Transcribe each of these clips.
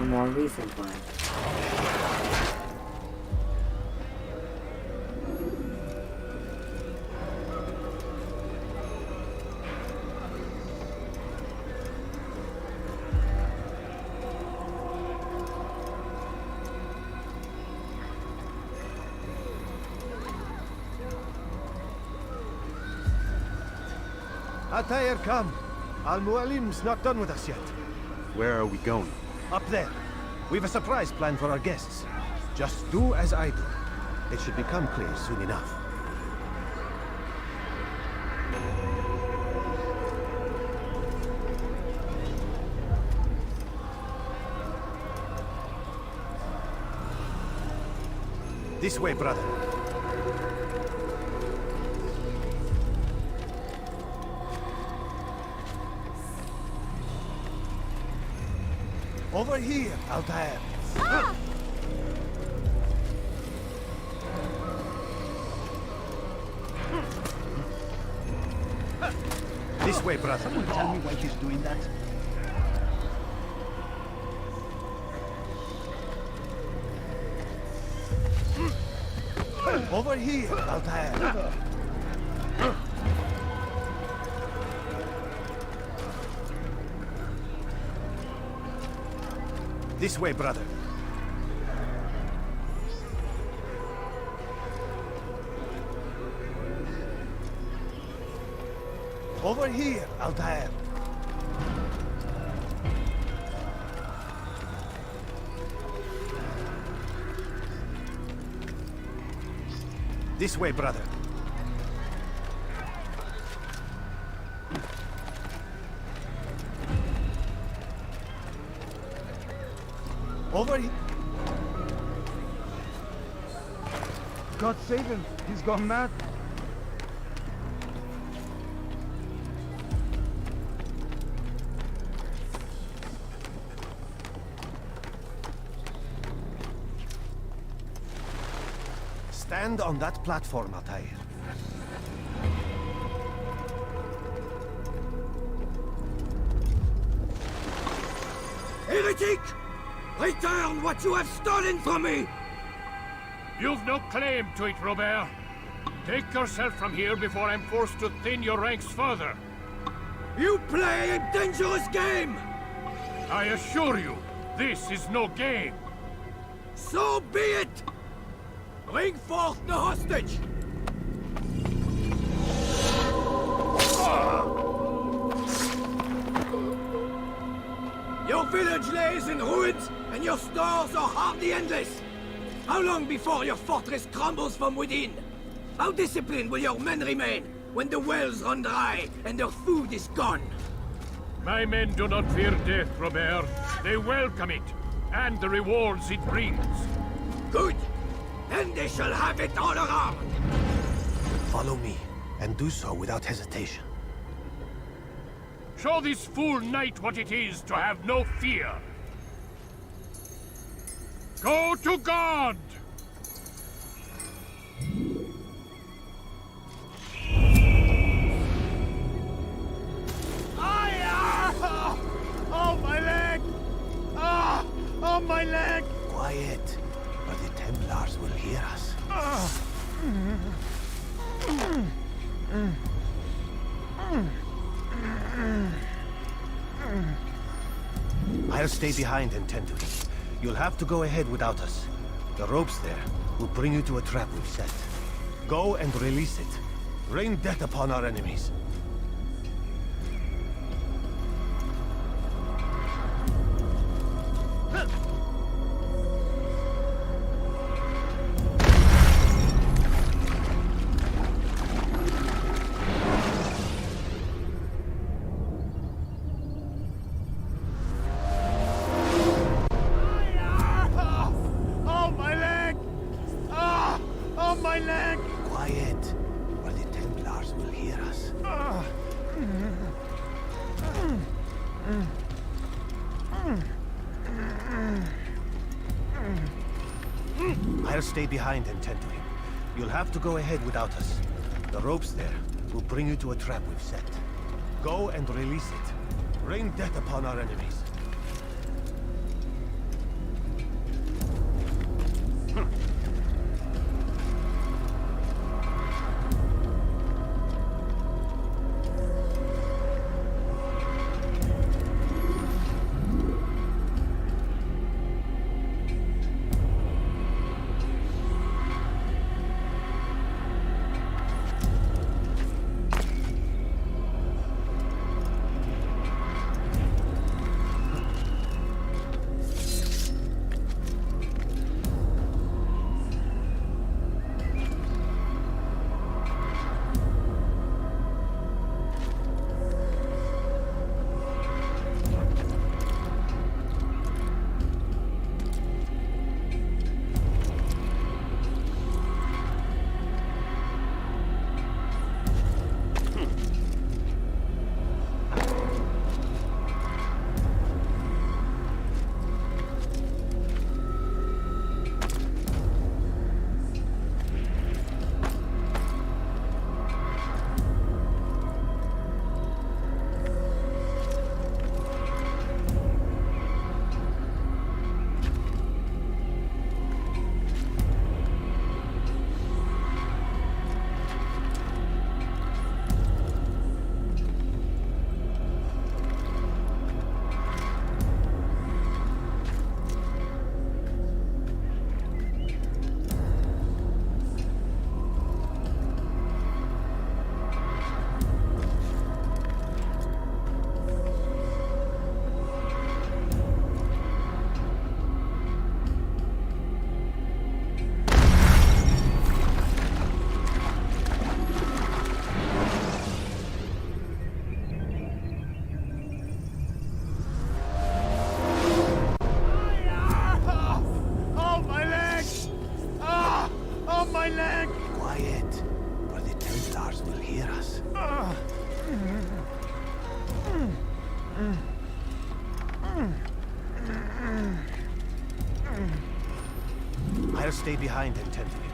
more recent one. Altair, come. Al-Mualim's not done with us yet. Where are we going? Up there. We've a surprise planned for our guests. Just do as I do. It should become clear soon enough. This way, brother. Over here, Altair. Ah! This way, brother. Someone tell me why he's doing that? Over here, Altair. This way, brother. Over here, Altair. This way, brother. Over here. God save him. He's gone mad. Stand on that platform, Altair. Heretic! Return what you have stolen from me! You've no claim to it, Robert. Take yourself from here before I'm forced to thin your ranks further. You play a dangerous game! I assure you, this is no game. So be it! Bring forth the hostage! Your village lays in ruins, and your stores are hardly endless. How long before your fortress crumbles from within? How disciplined will your men remain when the wells run dry and their food is gone? My men do not fear death, Robert. They welcome it, and the rewards it brings. Good! Then they shall have it all around! Follow me, and do so without hesitation. Show this fool knight what it is to have no fear. Go to God! Oh, my leg! Ah! Oh, my leg! Quiet, or the Templars will hear us. I'll stay behind and tend to him. You'll have to go ahead without us. The ropes there will bring you to a trap we've set. Go and release it. Rain death upon our enemies. Quiet, or the Templars will hear us. I'll stay behind and tend to him. You'll have to go ahead without us. The ropes there will bring you to a trap we've set. Go and release it. Rain death upon our enemies. I'll stay behind and tend to him.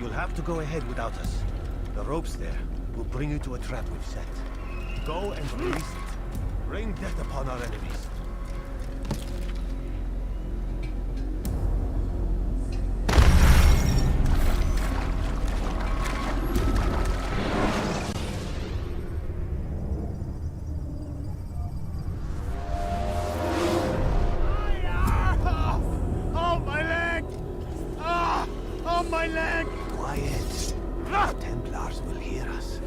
You'll have to go ahead without us. The ropes there will bring you to a trap we've set. Go and release it. Rain death upon our enemies. Oh, my leg! Ah! Oh, my leg! Quiet. The Templars will hear us.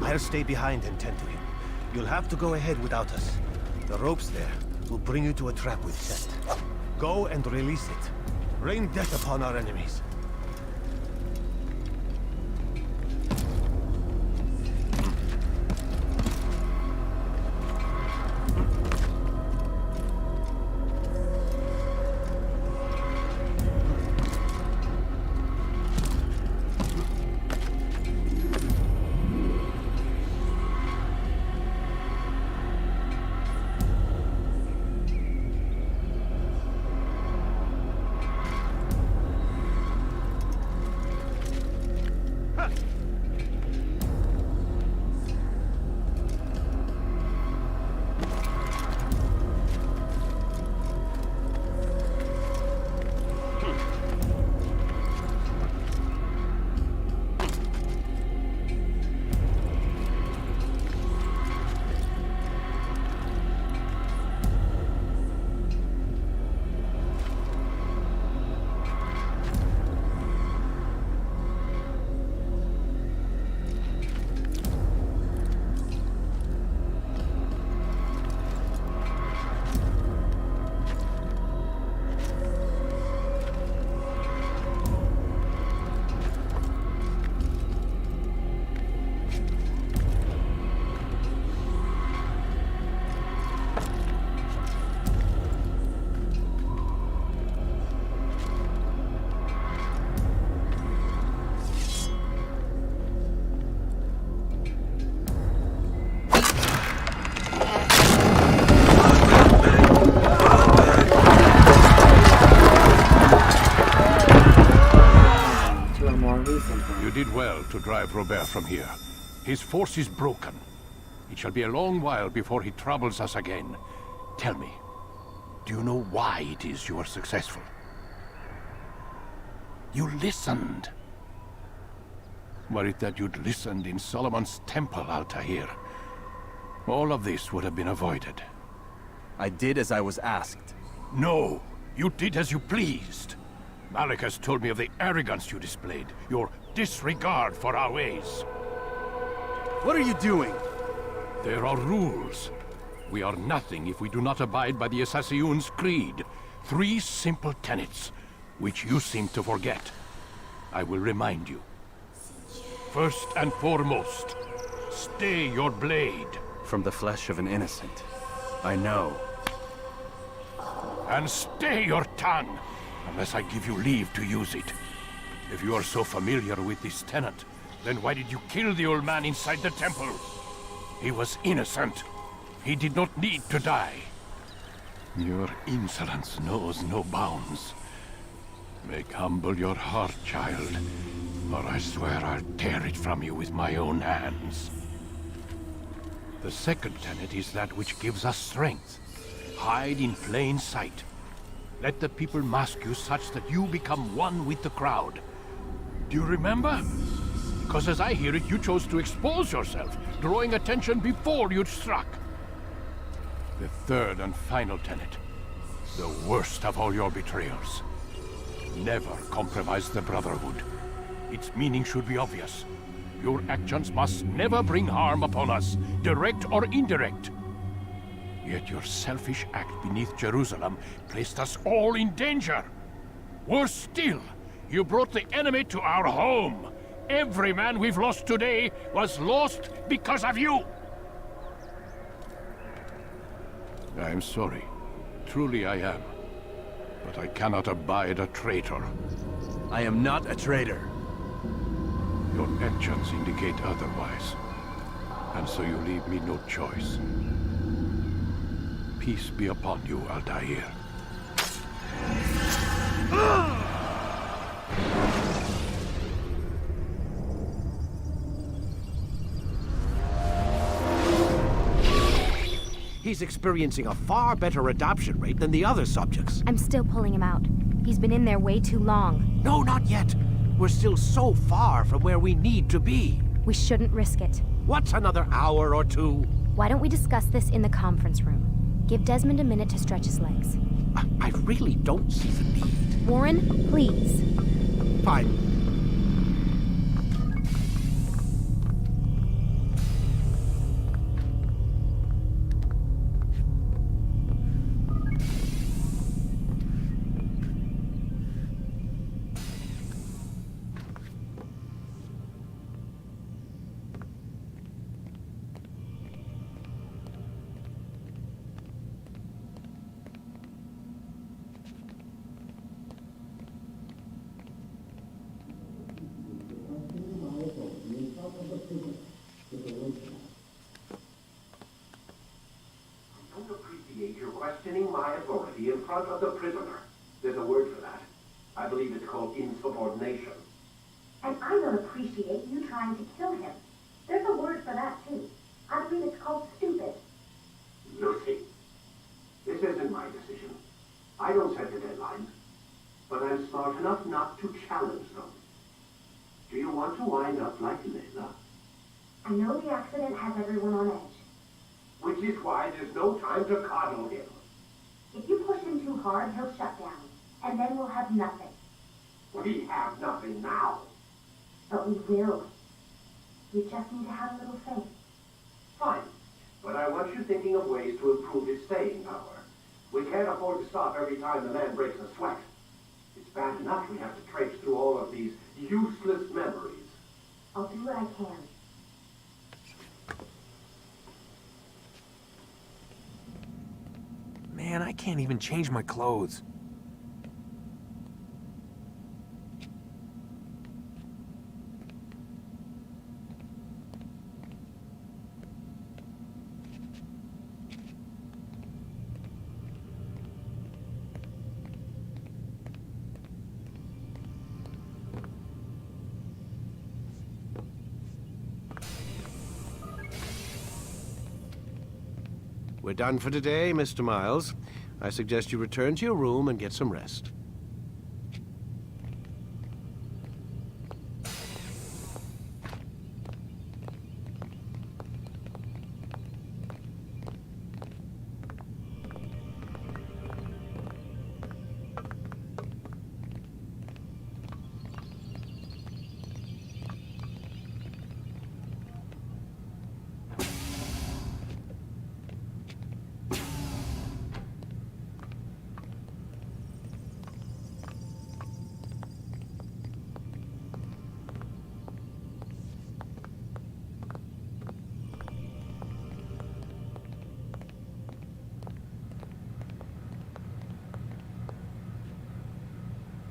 I'll stay behind and tend to him. You'll have to go ahead without us. The ropes there will bring you to a trap we've set. Go and release it. Rain death upon our enemies. You did well to drive Robert from here. His force is broken. It shall be a long while before he troubles us again. Tell me, do you know why it is you are successful? You listened. Were it that you'd listened in Solomon's temple, Altair, all of this would have been avoided. I did as I was asked. No, you did as you pleased. Malik has told me of the arrogance you displayed, your disregard for our ways. What are you doing? There are rules. We are nothing if we do not abide by the Assassin's creed. 3 simple tenets, which you seem to forget. I will remind you. First and foremost, stay your blade. From the flesh of an innocent. I know. And stay your tongue, unless I give you leave to use it. If you are so familiar with this tenet, then why did you kill the old man inside the temple? He was innocent. He did not need to die. Your insolence knows no bounds. Make humble your heart, child, or I swear I'll tear it from you with my own hands. The second tenet is that which gives us strength. Hide in plain sight. Let the people mask you such that you become one with the crowd. Do you remember? Because as I hear it, you chose to expose yourself, drawing attention before you'd struck. The third and final tenet. The worst of all your betrayals. Never compromise the Brotherhood. Its meaning should be obvious. Your actions must never bring harm upon us, direct or indirect. Yet your selfish act beneath Jerusalem placed us all in danger. Worse still, you brought the enemy to our home. Every man we've lost today was lost because of you. I'm sorry. Truly I am. But I cannot abide a traitor. I am not a traitor. Your actions indicate otherwise. And so you leave me no choice. Peace be upon you, Altair. He's experiencing a far better adoption rate than the other subjects. I'm still pulling him out. He's been in there way too long. No, not yet. We're still so far from where we need to be. We shouldn't risk it. What's another hour or two? Why don't we discuss this in the conference room? Give Desmond a minute to stretch his legs. I really don't see the need. Warren, please. Fine. You're questioning my authority in front of the prisoner. There's a word for that. I believe it's called insubordination. And I don't appreciate you trying to kill him. There's a word for that, too. I believe it's called stupid. Lucy, this isn't my decision. I don't set the deadlines. But I'm smart enough not to challenge them. Do you want to wind up like Layla? I know the accident has everyone on edge. Which is why there's no time to coddle him. If you push him too hard, he'll shut down. And then we'll have nothing. We have nothing now. But we will. We just need to have a little faith. Fine. But I want you thinking of ways to improve his staying power. We can't afford to stop every time the man breaks a sweat. It's bad enough we have to traipse through all of these useless memories. I'll do what I can. Man, I can't even change my clothes. We're done for today, Mr. Miles. I suggest you return to your room and get some rest.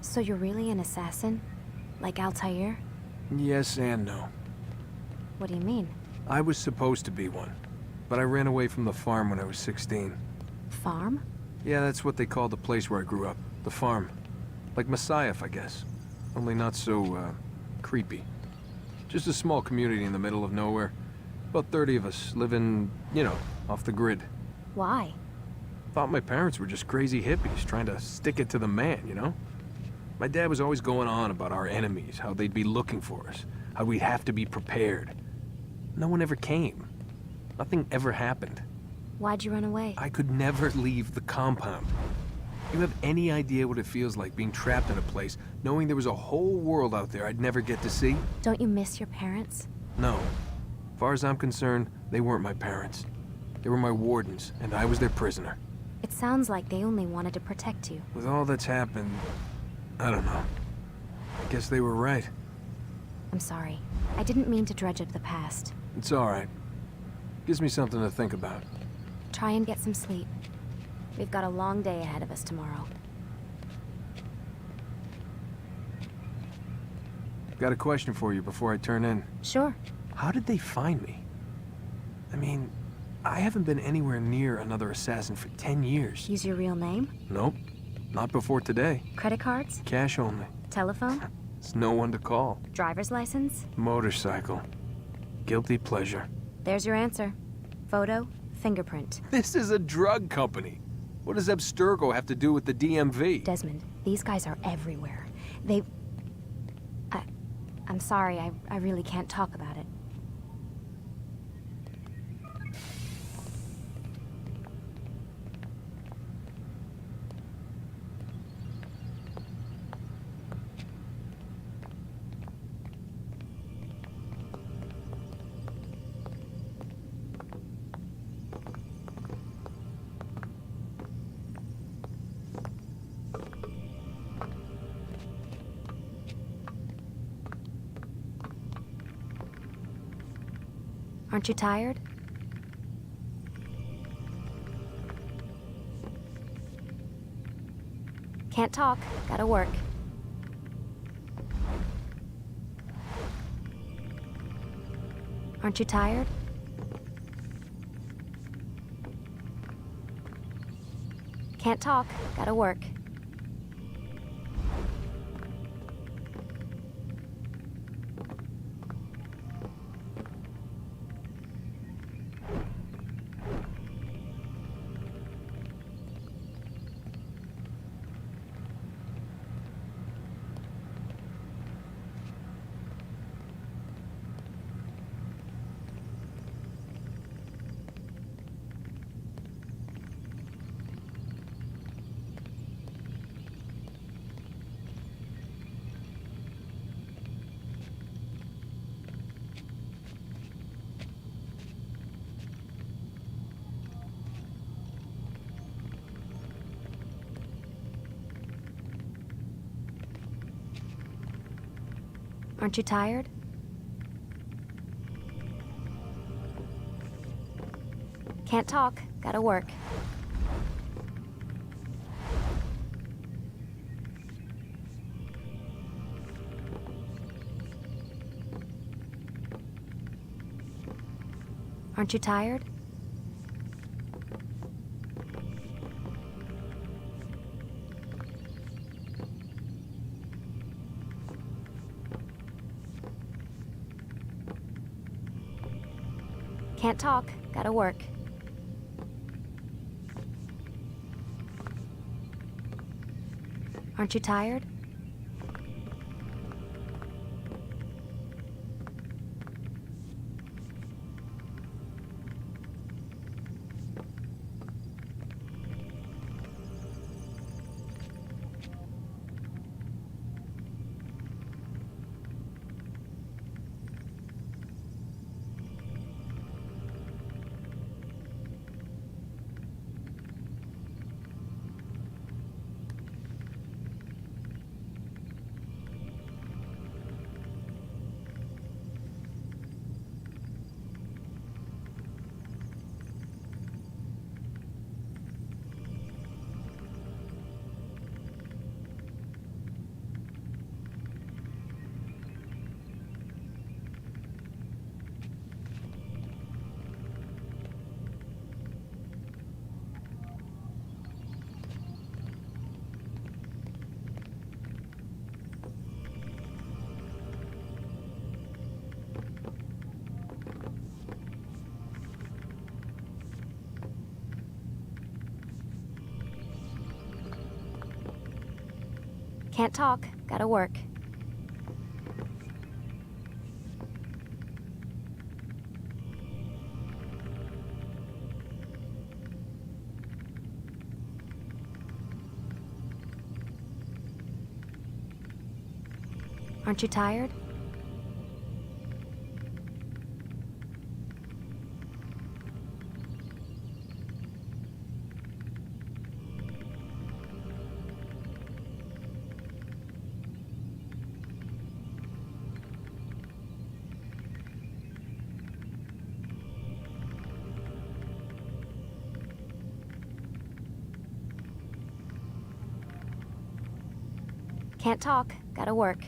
So you're really an assassin? Like Altair? Yes and no. What do you mean? I was supposed to be one, but I ran away from the farm when I was 16. Farm? Yeah, that's what they called the place where I grew up. The farm. Like Messiah, I guess. Only not so, creepy. Just a small community in the middle of nowhere. About 30 of us living, you know, off the grid. Why? Thought my parents were just crazy hippies trying to stick it to the man, you know? My dad was always going on about our enemies, how they'd be looking for us, how we'd have to be prepared. No one ever came. Nothing ever happened. Why'd you run away? I could never leave the compound. You have any idea what it feels like being trapped in a place, knowing there was a whole world out there I'd never get to see? Don't you miss your parents? No. As far as I'm concerned, they weren't my parents. They were my wardens, and I was their prisoner. It sounds like they only wanted to protect you. With all that's happened, I don't know. I guess they were right. I'm sorry. I didn't mean to dredge up the past. It's all right. Gives me something to think about. Try and get some sleep. We've got a long day ahead of us tomorrow. Got a question for you before I turn in. Sure. How did they find me? I mean, I haven't been anywhere near another assassin for 10 years. Use your real name? Nope. Not before today. Credit cards? Cash only. Telephone? There's no one to call. Driver's license? Motorcycle. Guilty pleasure. There's your answer. Photo, fingerprint. This is a drug company. What does Abstergo have to do with the DMV? Desmond, these guys are everywhere. I'm sorry, I really can't talk about it. Aren't you tired? Can't talk. Gotta work. Aren't you tired? Can't talk. Gotta work. Aren't you tired? Can't talk. Gotta work. Aren't you tired? Can't talk. Gotta work. Aren't you tired? Can't talk. Gotta work. Aren't you tired? Can't talk. Gotta work.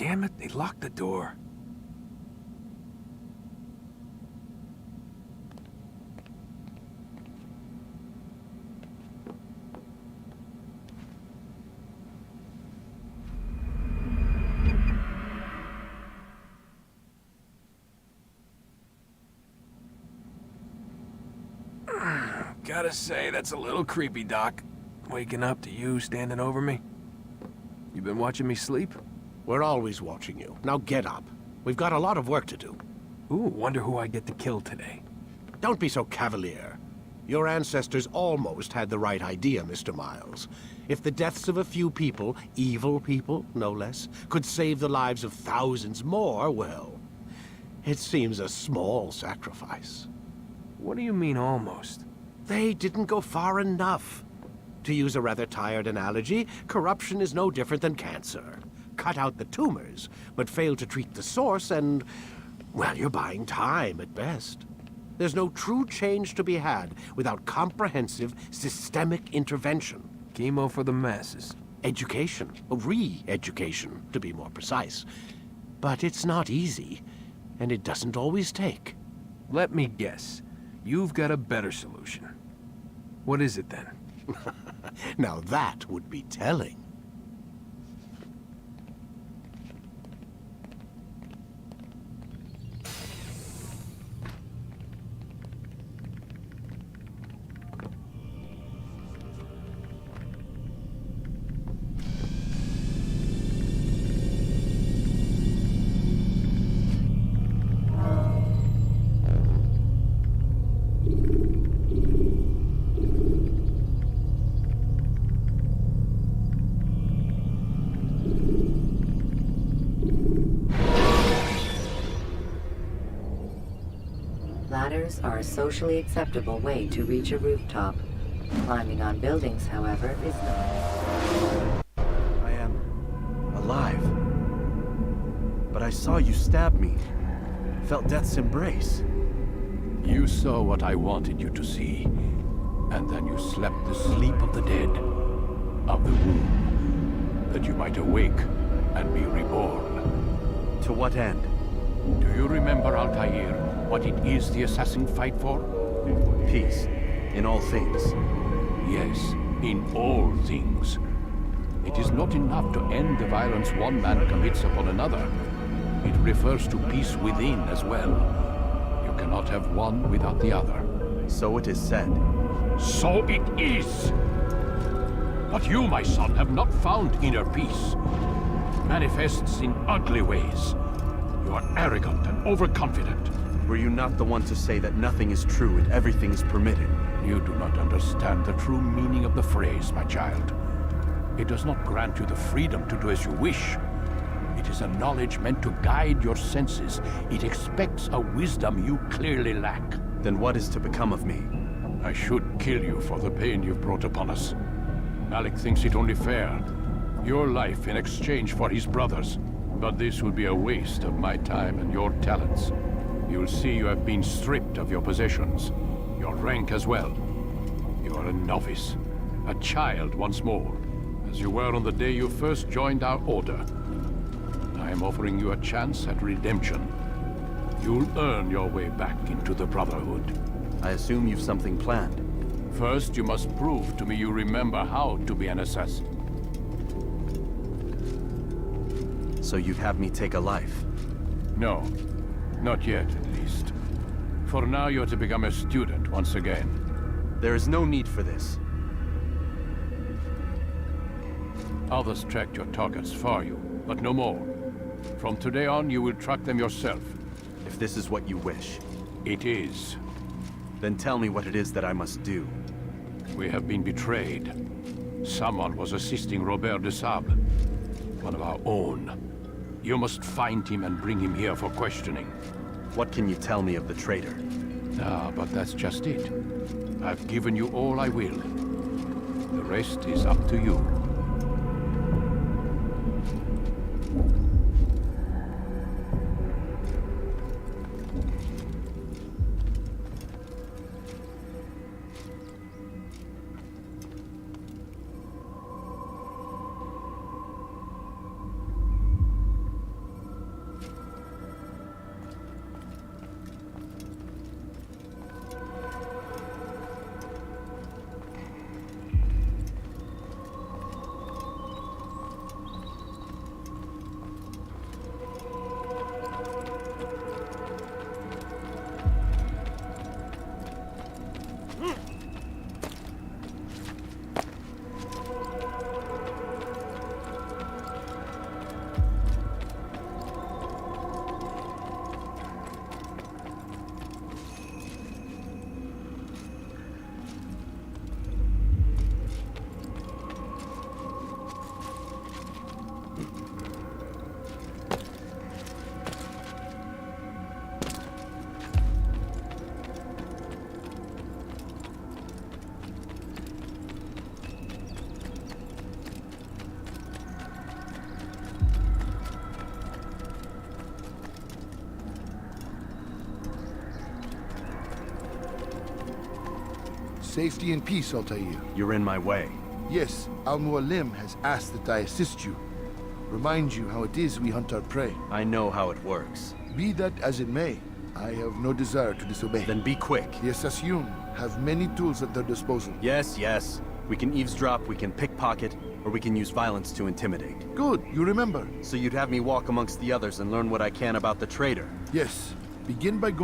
Damn it, they locked the door. Gotta say, that's a little creepy, Doc. Waking up to you standing over me. You been watching me sleep? We're always watching you. Now get up. We've got a lot of work to do. Ooh, wonder who I get to kill today. Don't be so cavalier. Your ancestors almost had the right idea, Mr. Miles. If the deaths of a few people, evil people, no less, could save the lives of thousands more, well, it seems a small sacrifice. What do you mean, almost? They didn't go far enough. To use a rather tired analogy, corruption is no different than cancer. Cut out the tumors, but fail to treat the source and, well, you're buying time at best. There's no true change to be had without comprehensive, systemic intervention. Chemo for the masses. Education, re-education, to be more precise. But it's not easy, and it doesn't always take. Let me guess. You've got a better solution. What is it then? Now that would be telling. Ladders are a socially acceptable way to reach a rooftop. Climbing on buildings, however, is not. I am alive. But I saw you stab me. Felt death's embrace. You saw what I wanted you to see. And then you slept the sleep of the dead. Of the womb. That you might awake and be reborn. To what end? Do you remember, Altair, what it is the assassins fight for? Peace. In all things. Yes, in all things. It is not enough to end the violence one man commits upon another. It refers to peace within as well. You cannot have one without the other. So it is said. So it is! But you, my son, have not found inner peace. It manifests in ugly ways. You are arrogant and overconfident. Were you not the one to say that nothing is true and everything is permitted? You do not understand the true meaning of the phrase, my child. It does not grant you the freedom to do as you wish. It is a knowledge meant to guide your senses. It expects a wisdom you clearly lack. Then what is to become of me? I should kill you for the pain you've brought upon us. Malik thinks it only fair. Your life in exchange for his brother's. But this would be a waste of my time and your talents. You'll see you have been stripped of your possessions. Your rank as well. You are a novice. A child once more. As you were on the day you first joined our order. I am offering you a chance at redemption. You'll earn your way back into the Brotherhood. I assume you've something planned. First, you must prove to me you remember how to be an assassin. So you'd have me take a life? No. Not yet, at least. For now, you're to become a student once again. There is no need for this. Others tracked your targets for you, but no more. From today on, you will track them yourself. If this is what you wish. It is. Then tell me what it is that I must do. We have been betrayed. Someone was assisting Robert de Sable. One of our own. You must find him and bring him here for questioning. What can you tell me of the traitor? Ah, but that's just it. I've given you all I will. The rest is up to you. Safety and peace, Altair. You're in my way. Yes, Al-Mualim has asked that I assist you. Remind you how it is we hunt our prey. I know how it works. Be that as it may, I have no desire to disobey. Then be quick. The Assassin have many tools at their disposal. Yes, yes. We can eavesdrop, we can pickpocket, or we can use violence to intimidate. Good, you remember. So you'd have me walk amongst the others and learn what I can about the traitor? Yes. Begin by going